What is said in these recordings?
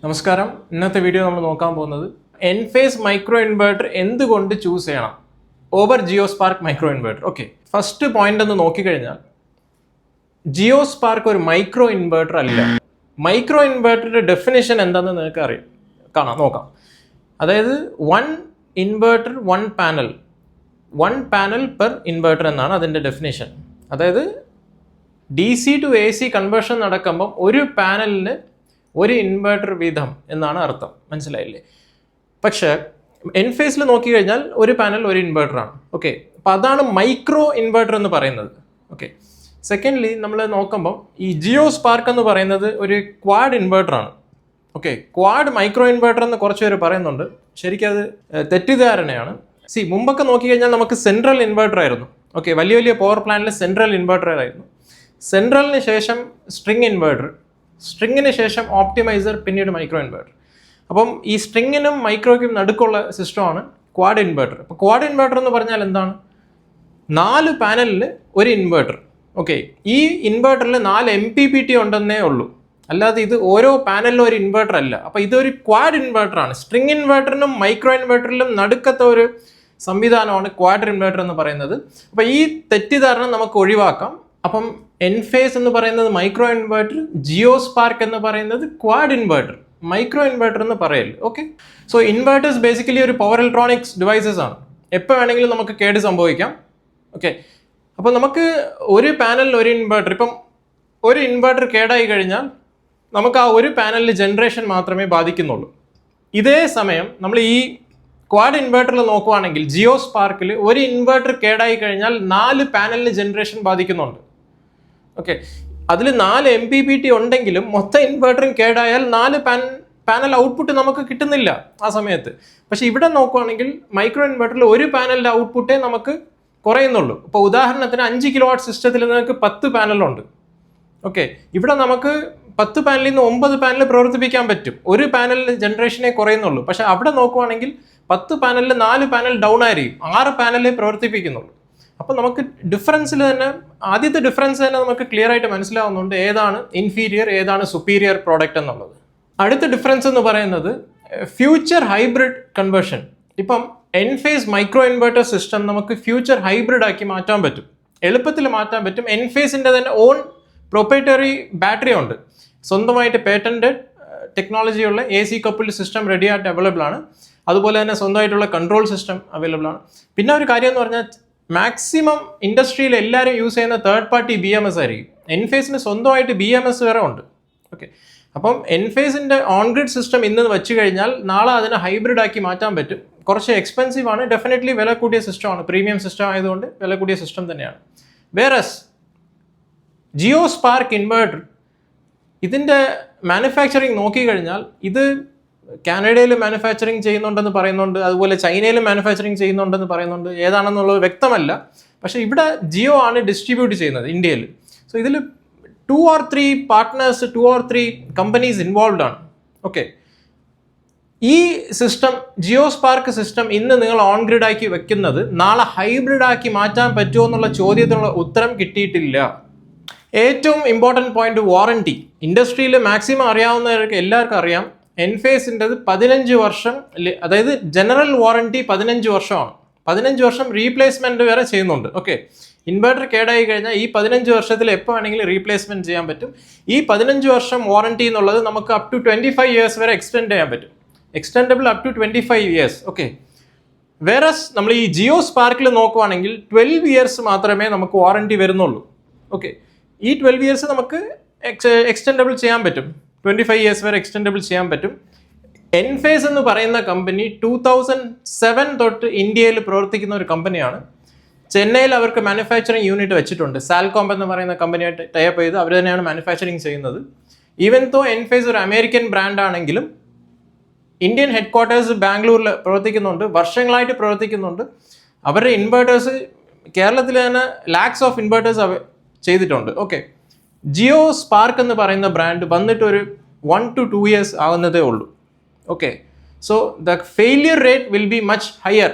നമസ്കാരം. ഇന്നത്തെ വീഡിയോ നമ്മൾ നോക്കാൻ പോകുന്നത് എൻഫേസ് മൈക്രോ ഇൻവെർട്ടർ എന്തുകൊണ്ട് ചൂസ് ചെയ്യണം over Geospark micro inverter. Okay, first point ഒന്ന് നോക്കിക്കഴിഞ്ഞാൽ ജിയോസ്പാർക്ക് ഒരു മൈക്രോ ഇൻവെർട്ടർ അല്ല. മൈക്രോ ഇൻവെർട്ടറുടെ ഡെഫിനേഷൻ എന്താണെന്ന് നിങ്ങൾക്ക് നോക്കാം. അതായത് one inverter one panel per inverter എന്നാണ് അതിൻ്റെ ഡെഫിനേഷൻ. അതായത് DC to AC കൺവേർഷൻ നടക്കുമ്പം ഒരു പാനലിന് ഒരു ഇൻവെർട്ടർ വീതം എന്നാണ് അർത്ഥം. മനസ്സിലായില്ലേ? പക്ഷേ എൻഫേസിൽ നോക്കിക്കഴിഞ്ഞാൽ ഒരു പാനൽ ഒരു ഇൻവെർട്ടറാണ്. ഓക്കെ, അപ്പം അതാണ് മൈക്രോ ഇൻവെർട്ടർ എന്ന് പറയുന്നത്. ഓക്കെ, സെക്കൻഡ്ലി നമ്മൾ നോക്കുമ്പം ഈ ജിയോസ്പാർക്ക് എന്ന് പറയുന്നത് ഒരു ക്വാഡ് ഇൻവെർട്ടറാണ്. ഓക്കെ, ക്വാഡ് മൈക്രോ ഇൻവെർട്ടർ എന്ന് കുറച്ച് പേര് പറയുന്നുണ്ട്. ശരിക്കും അത് തെറ്റിദ്ധാരണയാണ്. മുമ്പൊക്കെ നോക്കിക്കഴിഞ്ഞാൽ നമുക്ക് സെൻട്രൽ ഇൻവെർട്ടർ ആയിരുന്നു. ഓക്കെ, വലിയ വലിയ പവർ പ്ലാന്റിൽ സെൻട്രൽ ഇൻവെർട്ടർ ആയിരുന്നു. സെൻട്രലിന് ശേഷം സ്ട്രിങ് ഇൻവെർട്ടർ, സ്ട്രിങ്ങിന് ശേഷം ഓപ്റ്റിമൈസർ, പിന്നീട് മൈക്രോ ഇൻവെർട്ടർ. അപ്പം ഈ സ്ട്രിങ്ങിനും മൈക്രോയ്ക്കും നടുക്കുള്ള സിസ്റ്റമാണ് ക്വാഡ് ഇൻവെർട്ടർ. അപ്പോൾ ക്വാഡ് ഇൻവെർട്ടർ എന്ന് പറഞ്ഞാൽ എന്താണ്? 4 പാനലിൽ ഒരു ഇൻവെർട്ടർ. ഓക്കെ, ഈ ഇൻവെർട്ടറിൽ 4 MPPT ഉണ്ടെന്നേ ഉള്ളൂ, അല്ലാതെ ഇത് ഓരോ പാനലിലും ഒരു ഇൻവെർട്ടർ അല്ല. അപ്പോൾ ഇതൊരു ക്വാഡ് ഇൻവെർട്ടറാണ്. സ്ട്രിങ് ഇൻവെർട്ടറിനും മൈക്രോ ഇൻവെർട്ടറിലും നടുക്കത്തെ ഒരു സംവിധാനമാണ് ക്വാഡ് ഇൻവെർട്ടർ എന്ന് പറയുന്നത്. അപ്പോൾ ഈ തെറ്റിദ്ധാരണ നമുക്ക് ഒഴിവാക്കാം. അപ്പം എൻഫേസ് എന്ന് പറയുന്നത് മൈക്രോ ഇൻവെർട്ടർ, ജിയോസ്പാർക്ക് എന്ന് പറയുന്നത് ക്വാഡ് ഇൻവെർട്ടർ, മൈക്രോ ഇൻവെർട്ടർ എന്ന് പറയല്. ഓക്കെ, സോ ഇൻവെർട്ടേഴ്സ് ബേസിക്കലി ഒരു പവർ ഇലക്ട്രോണിക്സ് ഡിവൈസസ് ആണ്. എപ്പോൾ വേണമെങ്കിലും നമുക്ക് കേട് സംഭവിക്കാം. ഓക്കെ, അപ്പോൾ നമുക്ക് ഒരു പാനലിൽ ഒരു ഇൻവെർട്ടർ, ഇപ്പം ഒരു ഇൻവെർട്ടർ കേടായി കഴിഞ്ഞാൽ നമുക്ക് ആ ഒരു പാനലിൽ ജനറേഷൻ മാത്രമേ ബാധിക്കുന്നുള്ളൂ. ഇതേ സമയം നമ്മൾ ഈ ക്വാഡ് ഇൻവെർട്ടറിൽ നോക്കുവാണെങ്കിൽ ജിയോസ്പാർക്കിൽ ഒരു ഇൻവെർട്ടർ കേടായി കഴിഞ്ഞാൽ 4 പാനലിന് ജനറേഷൻ ബാധിക്കുന്നുണ്ട്. ഓക്കെ, അതിൽ 4 MPPT ഉണ്ടെങ്കിലും മൊത്തം ഇൻവെർട്ടറും കേടായാൽ 4 പാനൽ ഔട്ട്പുട്ട് നമുക്ക് കിട്ടുന്നില്ല ആ സമയത്ത്. പക്ഷെ ഇവിടെ നോക്കുവാണെങ്കിൽ മൈക്രോ ഇൻവെർട്ടറിൽ ഒരു പാനലിൻ്റെ ഔട്ട്പുട്ടേ നമുക്ക് കുറയുന്നുള്ളൂ. ഇപ്പോൾ ഉദാഹരണത്തിന് 5 kW സിസ്റ്റത്തിൽ നിങ്ങൾക്ക് 10 പാനലുണ്ട്. ഓക്കെ, ഇവിടെ നമുക്ക് 10 പാനലിൽ നിന്ന് 9 പാനൽ പ്രവർത്തിപ്പിക്കാൻ പറ്റും. ഒരു പാനലിൽ ജനറേഷനെ കുറയുന്നുള്ളൂ. പക്ഷെ അവിടെ നോക്കുവാണെങ്കിൽ 10 പാനലിൽ 4 പാനൽ ഡൗൺ ആയിരിക്കും, 6 പാനലേ പ്രവർത്തിപ്പിക്കുന്നുള്ളൂ. അപ്പോൾ നമുക്ക് ഡിഫറൻസിൽ തന്നെ ആദ്യത്തെ ഡിഫറൻസ് തന്നെ നമുക്ക് ക്ലിയർ ആയിട്ട് മനസ്സിലാവുന്നുണ്ട് ഏതാണ് ഇൻഫീരിയർ ഏതാണ് സുപ്പീരിയർ പ്രോഡക്റ്റ് എന്നുള്ളത്. അടുത്ത ഡിഫറൻസ് എന്ന് പറയുന്നത് ഫ്യൂച്ചർ ഹൈബ്രിഡ് കൺവേർഷൻ. ഇപ്പം എൻഫേസ് മൈക്രോ ഇൻവെർട്ടർ സിസ്റ്റം നമുക്ക് ഫ്യൂച്ചർ ഹൈബ്രിഡ് ആക്കി മാറ്റാൻ പറ്റും, എളുപ്പത്തിൽ മാറ്റാൻ പറ്റും. എൻഫേസിൻ്റെ തന്നെ ഓൺ പ്രൊപ്പറേറ്ററി ബാറ്ററി ഉണ്ട്, സ്വന്തമായിട്ട് പേറ്റന്റഡ് ടെക്നോളജിയുള്ള AC കപ്പിൾഡ് സിസ്റ്റം റെഡി ആയിട്ട് അവൈലബിൾ ആണ്. അതുപോലെ തന്നെ സ്വന്തമായിട്ടുള്ള കൺട്രോൾ സിസ്റ്റം അവൈലബിൾ ആണ്. പിന്നെ ഒരു കാര്യം എന്ന് പറഞ്ഞാൽ മാക്സിമം ഇൻഡസ്ട്രിയിൽ എല്ലാവരും യൂസ് ചെയ്യുന്ന തേർഡ് പാർട്ടി BMS ആയിരിക്കും. എൻഫേസിന് സ്വന്തമായിട്ട് BMS വരെ ഉണ്ട്. ഓക്കെ, അപ്പം എൻഫേസിൻ്റെ ഓൺ ഗ്രിഡ് സിസ്റ്റം ഇന്ന് വെച്ച് കഴിഞ്ഞാൽ നാളെ അതിനെ ഹൈബ്രിഡ് ആക്കി മാറ്റാൻ പറ്റും. കുറച്ച് എക്സ്പെൻസീവ് ആണ്, ഡെഫിനറ്റ്ലി വില കൂടിയ സിസ്റ്റമാണ്, പ്രീമിയം സിസ്റ്റം ആയതുകൊണ്ട് വില കൂടിയ സിസ്റ്റം തന്നെയാണ്. വേറസ് ജിയോസ്പാർക്ക് ഇൻവെർട്ടർ ഇതിൻ്റെ മാനുഫാക്ചറിങ് നോക്കിക്കഴിഞ്ഞാൽ ഇത് കാനഡയിൽ മാനുഫാക്ചറിങ് ചെയ്യുന്നുണ്ടെന്ന് പറയുന്നുണ്ട്, അതുപോലെ ചൈനയിൽ മാനുഫാക്ചറിങ് ചെയ്യുന്നുണ്ടെന്ന് പറയുന്നുണ്ട്. ഏതാണെന്നുള്ളത് വ്യക്തമല്ല. പക്ഷേ ഇവിടെ ജിയോ ആണ് ഡിസ്ട്രിബ്യൂട്ട് ചെയ്യുന്നത് ഇന്ത്യയിൽ. സോ ഇതിൽ 2 or 3 partners, 2 or 3 companies involve ആണ്. ഓക്കെ, ഈ സിസ്റ്റം ജിയോസ്പാർക്ക് സിസ്റ്റം ഇന്ന് നിങ്ങൾ ഓൺ ഗ്രിഡ് ആക്കി വെക്കുന്നത് നാളെ ഹൈബ്രിഡ് ആക്കി മാറ്റാൻ പറ്റുമോ എന്നുള്ള ചോദ്യത്തിനുള്ള ഉത്തരം കിട്ടിയിട്ടില്ല. ഏറ്റവും ഇമ്പോർട്ടൻറ്റ് പോയിന്റ് വാറണ്ടി. ഇൻഡസ്ട്രിയിൽ മാക്സിമം അറിയാവുന്നവർക്ക് എല്ലാവർക്കും അറിയാം, എൻഫേസിൻ്റെത് 15 വർഷം, അതായത് ജനറൽ വാറണ്ടി 15 വർഷമാണ്. 15 വർഷം റീപ്ലേസ്മെൻറ്റ് വരെ ചെയ്യുന്നുണ്ട്. ഓക്കെ, ഇൻവെർട്ടർ കേടായി കഴിഞ്ഞാൽ ഈ 15 വർഷത്തിൽ എപ്പോൾ വേണമെങ്കിലും റീപ്ലേസ്മെൻറ്റ് ചെയ്യാൻ പറ്റും. ഈ 15 വർഷം വാറണ്ടി എന്നുള്ളത് നമുക്ക് അപ് ടു 25 ഇയേഴ്സ് വരെ എക്സ്റ്റെൻഡ് ചെയ്യാൻ പറ്റും, extendable up to 25 years. Okay, whereas നമ്മൾ ഈ ജിയോസ്പാർക്കിൽ നോക്കുവാണെങ്കിൽ 12 ഇയേഴ്സ് മാത്രമേ നമുക്ക് വാറണ്ടി വരുന്നുള്ളൂ. ഓക്കെ, ഈ 12 ഇയേഴ്സ് നമുക്ക് എക്സ്റ്റെൻഡബിൾ ചെയ്യാൻ പറ്റും, 25 ഇയേഴ്സ് വരെ എക്സ്റ്റെൻഡബിൾ ചെയ്യാൻ പറ്റും. എൻഫേസ് എന്ന് പറയുന്ന കമ്പനി 2007 തൊട്ട് ഇന്ത്യയിൽ പ്രവർത്തിക്കുന്ന ഒരു കമ്പനിയാണ്. ചെന്നൈയിൽ അവർക്ക് മാനുഫാക്ചറിങ് യൂണിറ്റ് വെച്ചിട്ടുണ്ട്. സാൽകോം എന്ന് പറയുന്ന കമ്പനിയായിട്ട് ടൈപ്പ് ചെയ്ത് അവർ തന്നെയാണ് മാനുഫാക്ചറിങ് ചെയ്യുന്നത്. ഈവൻ തോ എൻഫേസ് ഒരു അമേരിക്കൻ ബ്രാൻഡ് ആണെങ്കിലും ഇന്ത്യൻ ഹെഡ് ക്വാർട്ടേഴ്സ് ബാംഗ്ലൂരിൽ പ്രവർത്തിക്കുന്നുണ്ട്, വർഷങ്ങളായിട്ട് പ്രവർത്തിക്കുന്നുണ്ട്. അവരുടെ ഇൻവെർട്ടേഴ്സ് കേരളത്തിൽ തന്നെ ലാക്സ് ഓഫ് ഇൻവെർട്ടേഴ്സ് ചെയ്തിട്ടുണ്ട്. ഓക്കെ, ജിയോസ്പാർക്ക് എന്ന് പറയുന്ന ബ്രാൻഡ് വന്നിട്ട് ഒരു 1 to 2 ഇയേഴ്സ് ആവുന്നതേ ഉള്ളൂ. Okay, so the failure rate will be much higher.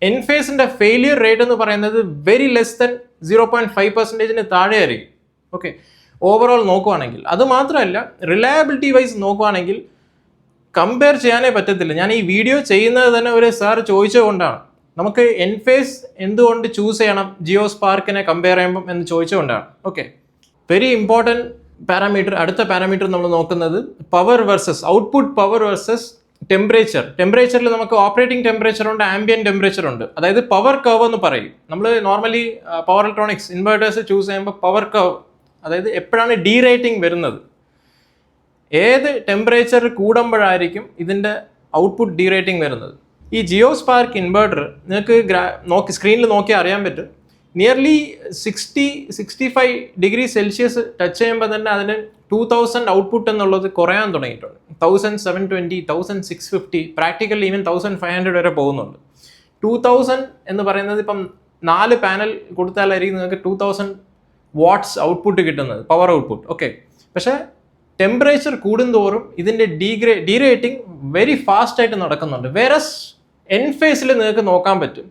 എൻഫേസിൻ്റെ ഫെയിലിയർ റേറ്റ് എന്ന് പറയുന്നത് വെരി ലെസ് ദൻ 0.5% താഴെയായിരിക്കും. ഓക്കെ, ഓവറോൾ നോക്കുവാണെങ്കിൽ. അത് മാത്രമല്ല റിലയബിലിറ്റി വൈസ് നോക്കുവാണെങ്കിൽ കമ്പയർ ചെയ്യാനേ പറ്റത്തില്ല. ഞാൻ ഈ വീഡിയോ ചെയ്യുന്നത് തന്നെ ഒരു സാർ ചോദിച്ചുകൊണ്ടാണ്. നമുക്ക് എൻഫേസ് എന്തുകൊണ്ട് ചൂസ് ചെയ്യണം ജിയോ സ്പാർക്കിനെ കമ്പയർ ചെയ്യുമ്പം എന്ന് ചോദിച്ചുകൊണ്ടാണ്. Okay, very important parameter. അടുത്ത പാരാമീറ്റർ നമ്മൾ നോക്കുന്നത് power versus output power versus temperature. ടെമ്പറേച്ചറിൽ നമുക്ക് ഓപ്പറേറ്റിംഗ് ടെമ്പറേച്ചർ ഉണ്ട്, ആംബിയൻ ടെമ്പറേച്ചർ ഉണ്ട്. അതായത് പവർ കർവ് എന്ന് പറയും. നമ്മൾ normally power electronics inverters choose ചെയ്യുമ്പോൾ പവർ കർവ്, അതായത് എപ്പോഴാണ് ഡീ റേറ്റിംഗ് വരുന്നത്, ഏത് ടെമ്പറേച്ചർ കൂടുമ്പോഴായിരിക്കും ഇതിൻ്റെ ഔട്ട്പുട്ട് ഡീ റേറ്റിംഗ് വരുന്നത്. ഈ ജിയോ സ്പാർക്ക് ഇൻവേർട്ടർ നിങ്ങൾക്ക് സ്ക്രീനിൽ നോക്കിയാൽ അറിയാൻ പറ്റും. നിയർലി 60-65 ഡിഗ്രി സെൽഷ്യസ് ടച്ച് ചെയ്യുമ്പോൾ തന്നെ അതിന് 2000 ഔട്ട്പുട്ട് എന്നുള്ളത് കുറയാൻ തുടങ്ങിയിട്ടുണ്ട്. 1720, 1650, പ്രാക്ടിക്കലി ഈവൻ 1500 വരെ പോകുന്നുണ്ട്. 2000 എന്ന് പറയുന്നത് ഇപ്പം 4 പാനൽ കൊടുത്താലായിരിക്കും നിങ്ങൾക്ക് 2000 വാട്ട്സ് ഔട്ട്പുട്ട് കിട്ടുന്നത്, പവർ ഔട്ട്പുട്ട്. ഓക്കെ, പക്ഷേ ടെമ്പറേച്ചർ കൂടുന്തോറും ഇതിൻ്റെ ഡീ റേറ്റിംഗ് വെരി ഫാസ്റ്റ് ആയിട്ട് നടക്കുന്നുണ്ട്. വേറസ് എൻഫേസിൽ നിങ്ങൾക്ക് നോക്കാൻ പറ്റും,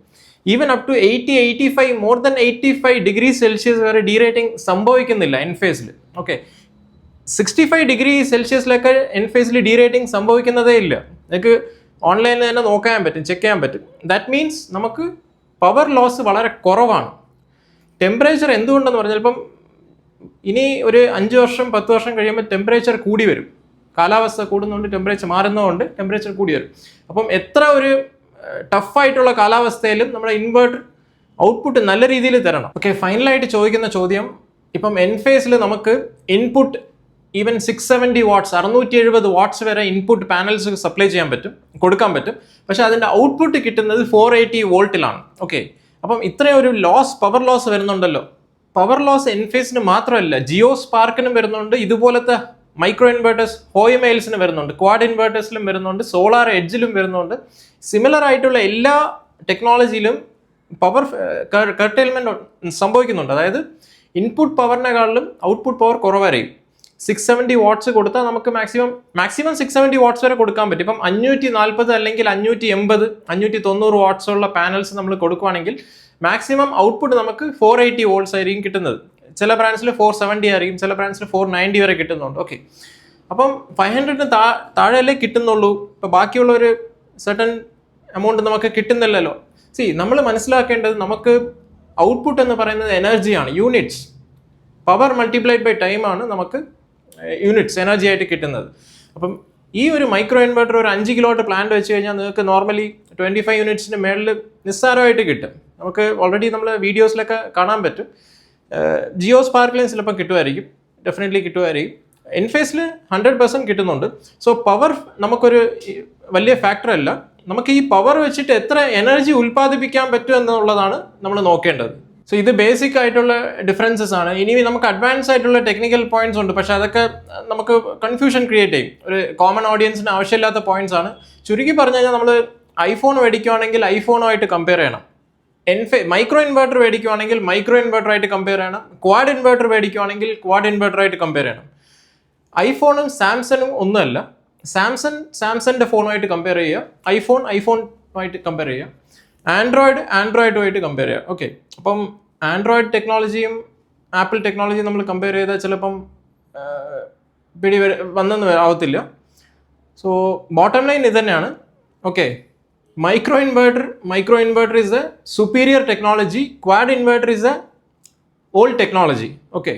even up to 80-85, more than 85 degree Celsius വരെ ഡീ റേറ്റിംഗ് സംഭവിക്കുന്നില്ല എൻഫേസിൽ. ഓക്കെ, 65 ഡിഗ്രി സെൽഷ്യസിലൊക്കെ എൻഫേസിൽ ഡീ റേറ്റിംഗ് സംഭവിക്കുന്നതേ ഇല്ല. നിങ്ങൾക്ക് ഓൺലൈനിൽ തന്നെ നോക്കാൻ പറ്റും, ചെക്ക് ചെയ്യാൻ പറ്റും. ദാറ്റ് മീൻസ് നമുക്ക് പവർ ലോസ് വളരെ കുറവാണ്. ടെമ്പറേച്ചർ എന്തുകൊണ്ടെന്ന് പറഞ്ഞാൽ ഇപ്പം ഇനി ഒരു 5 വർഷം 10 വർഷം കഴിയുമ്പോൾ ടെമ്പറേച്ചർ കൂടി വരും. കാലാവസ്ഥ കൂടുന്നതുകൊണ്ട് ടെമ്പറേച്ചർ മാറുന്നതുകൊണ്ട് ടെമ്പറേച്ചർ കൂടി വരും. അപ്പം എത്ര ഒരു ടഫായിട്ടുള്ള കാലാവസ്ഥയിലും നമ്മുടെ ഇൻവേർട്ടർ ഔട്ട്പുട്ട് നല്ല രീതിയിൽ തരണം. ഓക്കെ, ഫൈനലായിട്ട് ചോദിക്കുന്ന ചോദ്യം, ഇപ്പം എൻഫേസിൽ നമുക്ക് ഇൻപുട്ട് ഈവൻ 670 വാട്ട്സ് 670 വാട്ട്സ് വരെ ഇൻപുട്ട് പാനൽസ് സപ്ലൈ ചെയ്യാൻ പറ്റും, കൊടുക്കാൻ പറ്റും. പക്ഷേ അതിൻ്റെ ഔട്ട്പുട്ട് കിട്ടുന്നത് 480 വോൾട്ടിലാണ്. ഓക്കെ, അപ്പം ഇത്രയും ഒരു പവർ ലോസ് വരുന്നുണ്ടല്ലോ. പവർ ലോസ് എൻഫേസിന് മാത്രമല്ല, ജിയോ സ്പാർക്കിനും വരുന്നുണ്ട്, ഇതുപോലത്തെ മൈക്രോ ഇൻവേർട്ടേഴ്സ് ഹോയ്മെയിൽസിന് വരുന്നുണ്ട്, ക്വാഡ് ഇൻവേർട്ടേഴ്സിലും വരുന്നുണ്ട്, സോളാർ എഡ്ജിലും വരുന്നുണ്ട്. സിമിലർ ആയിട്ടുള്ള എല്ലാ ടെക്നോളജിയിലും പവർ കർട്ടെയിൽമെൻറ്റ് സംഭവിക്കുന്നുണ്ട്. അതായത് ഇൻപുട്ട് പവറിനെക്കാളും ഔട്ട്പുട്ട് പവർ കുറവായിരിക്കും. 670 വാട്ട്സ് കൊടുത്താൽ നമുക്ക് മാക്സിമം 670 വാട്ട്സ് വരെ കൊടുക്കാൻ പറ്റും. ഇപ്പം 540 അല്ലെങ്കിൽ 580, 590 വാട്ട്സ് ഉള്ള പാനൽസ് നമ്മൾ കൊടുക്കുകയാണെങ്കിൽ മാക്സിമം ഔട്ട്പുട്ട് നമുക്ക് 480 വോൾട്ട്സ് ആയിരിക്കും കിട്ടുന്നത്. ചില ബ്രാൻഡ്സിൽ 470 ആയിരിക്കും, ചില ബ്രാൻഡ്സിൽ 490 വരെ കിട്ടുന്നുണ്ട്. ഓക്കെ, അപ്പം 500-ന് താഴെയല്ലേ കിട്ടുന്നുള്ളൂ. ഇപ്പോൾ ബാക്കിയുള്ള ഒരു സർട്ടൻ എമൗണ്ട് നമുക്ക് കിട്ടുന്നില്ലല്ലോ. നമ്മൾ മനസ്സിലാക്കേണ്ടത്, നമുക്ക് ഔട്ട്പുട്ട് എന്ന് പറയുന്നത് എനർജിയാണ്, യൂണിറ്റ്സ്. പവർ മൾട്ടിപ്ലൈഡ് ബൈ ടൈമാണ് നമുക്ക് യൂണിറ്റ്സ് എനർജി ആയിട്ട് കിട്ടുന്നത്. അപ്പം ഈ ഒരു മൈക്രോ ഇൻവെർട്ടർ ഒരു 5 കിലോട്ട് പ്ലാന്റ് വെച്ച് കഴിഞ്ഞാൽ നിങ്ങൾക്ക് നോർമലി 25 യൂണിറ്റ്സിൻ്റെ മേളിൽ നിസ്സാരമായിട്ട് കിട്ടും. നമുക്ക് ഓൾറെഡി നമ്മൾ വീഡിയോസിലൊക്കെ കാണാൻ പറ്റും. ജിയോ സ്പാർക്കിലും ചിലപ്പോൾ കിട്ടുമായിരിക്കും, ഡെഫിനറ്റ്ലി കിട്ടുമായിരിക്കും. എൻഫേസിൽ 100% കിട്ടുന്നുണ്ട്. സോ പവർ നമുക്കൊരു വലിയ ഫാക്ടർ അല്ല. നമുക്ക് ഈ പവർ വെച്ചിട്ട് എത്ര എനർജി ഉൽപ്പാദിപ്പിക്കാൻ പറ്റും എന്നുള്ളതാണ് നമ്മൾ നോക്കേണ്ടത്. സോ ഇത് ബേസിക് ആയിട്ടുള്ള ഡിഫറൻസസ് ആണ്. ഇനി നമുക്ക് അഡ്വാൻസ് ആയിട്ടുള്ള ടെക്നിക്കൽ പോയിന്റ്സ് ഉണ്ട്, പക്ഷെ അതൊക്കെ നമുക്ക് കൺഫ്യൂഷൻ ക്രിയേറ്റ് ചെയ്യും. ഒരു കോമൺ ഓഡിയൻസിന് ആവശ്യമില്ലാത്ത പോയിന്റ്സ് ആണ്. ചുരുക്കി പറഞ്ഞു കഴിഞ്ഞാൽ നമ്മൾ ഐഫോൺ മേടിക്കുകയാണെങ്കിൽ ഐഫോണുമായിട്ട് കമ്പയർ ചെയ്യണം. മൈക്രോ ഇൻവെർട്ടർ മേടിക്കുകയാണെങ്കിൽ മൈക്രോ ഇൻവെർട്ടർ ആയിട്ട് കമ്പയർ ചെയ്യണം. ക്വാഡ് ഇൻവെർട്ടർ മേടിക്കുകയാണെങ്കിൽ ക്വാഡ് ഇൻവെർട്ടർ ആയിട്ട് കമ്പയർ ചെയ്യണം. ഐഫോണും സാംസങ്ങും ഒന്നുമല്ല. സാംസങ്ങിൻ്റെ ഫോണുമായിട്ട് കമ്പയർ ചെയ്യുക, ഐഫോണുമായിട്ട് കമ്പയർ ചെയ്യുക, ആൻഡ്രോയിഡുമായിട്ട് കമ്പയർ ചെയ്യുക. ഓക്കെ, അപ്പം ആൻഡ്രോയിഡ് ടെക്നോളജിയും ആപ്പിൾ ടെക്നോളജിയും നമ്മൾ കമ്പയർ ചെയ്താൽ ചിലപ്പം വന്നെന്ന് ആവത്തില്ല. സോ ബോട്ടം ലൈൻ ഇത് തന്നെയാണ്. Okay, micro inverter is A superior technology, quad inverter is a old technology. Okay.